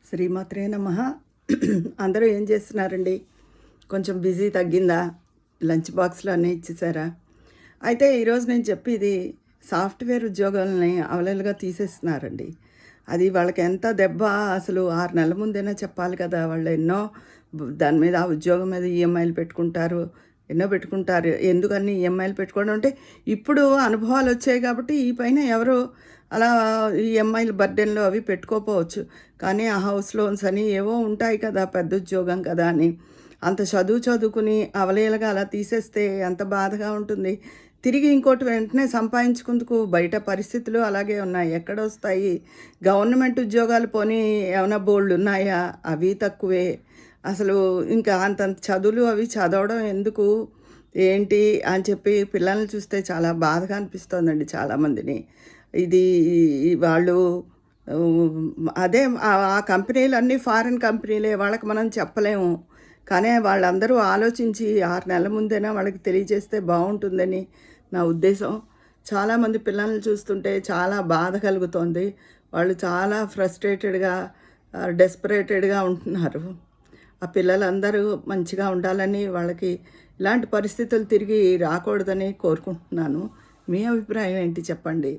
శ్రీమాత్రే నమః. అందరూ ఏం చేస్తున్నారండి? కొంచెం బిజీ తగ్గిందా? లంచ్ బాక్స్‌లో అన్నీ ఇచ్చేసారా? అయితే ఈరోజు నేను చెప్పేది సాఫ్ట్‌వేర్ ఉద్యోగాలని అవలీలగా తీసేస్తున్నారండి. అది వాళ్ళకి ఎంత దెబ్బ, అసలు 6 నెలల ముందైనా చెప్పాలి కదా! వాళ్ళు ఎన్నో దాని మీద, ఆ ఉద్యోగం మీద ఈఎంఐలు పెట్టుకుంటారు. ఎన్నో పెట్టుకుంటారు. ఎందుకని ఈఎంఐలు పెట్టుకోవడం అంటే, ఇప్పుడు అనుభవాలు వచ్చాయి కాబట్టి ఈ పైన ఎవరు అలా ఈఎంఐలు బర్డెన్‌లు అవి పెట్టుకోకపోవచ్చు. కానీ ఆ హౌస్ లోన్స్ అని ఏవో ఉంటాయి కదా! పెద్ద ఉద్యోగం కదా అని. అంత చదువుకుని అవలీలగా అలా తీసేస్తే ఎంత బాధగా ఉంటుంది. తిరిగి ఇంకోటి వెంటనే సంపాదించుకుందుకు బయట పరిస్థితులు అలాగే ఉన్నాయి. ఎక్కడొస్తాయి? గవర్నమెంట్ ఉద్యోగాలు పోనీ ఏమన్నా బోలెడున్నాయా? అవి తక్కువే. అసలు ఇంకా అంతంత చదువులు అవి చదవడం ఎందుకు? ఏంటి? అని చెప్పి పిల్లల్ని చూస్తే చాలా బాధగా అనిపిస్తోందండి చాలామందిని. ఇది వాళ్ళు అదే ఆ కంపెనీలన్నీ ఫారిన్ కంపెనీలే, వాళ్ళకి మనం చెప్పలేము. కానీ వాళ్ళందరూ ఆలోచించి 6 నెలల ముందైనా వాళ్ళకి తెలియజేస్తే బావుంటుందని నా ఉద్దేశం. చాలామంది పిల్లల్ని చూస్తుంటే చాలా బాధ కలుగుతోంది. వాళ్ళు చాలా ఫ్రస్ట్రేటెడ్‌గా, డెస్పరేటెడ్‌గా ఉంటున్నారు. ఆ పిల్లలందరూ మంచిగా ఉండాలని, వాళ్ళకి ఇలాంటి పరిస్థితులు తిరిగి రాకూడదని కోరుకుంటున్నాను. మీ అభిప్రాయం ఏంటి చెప్పండి?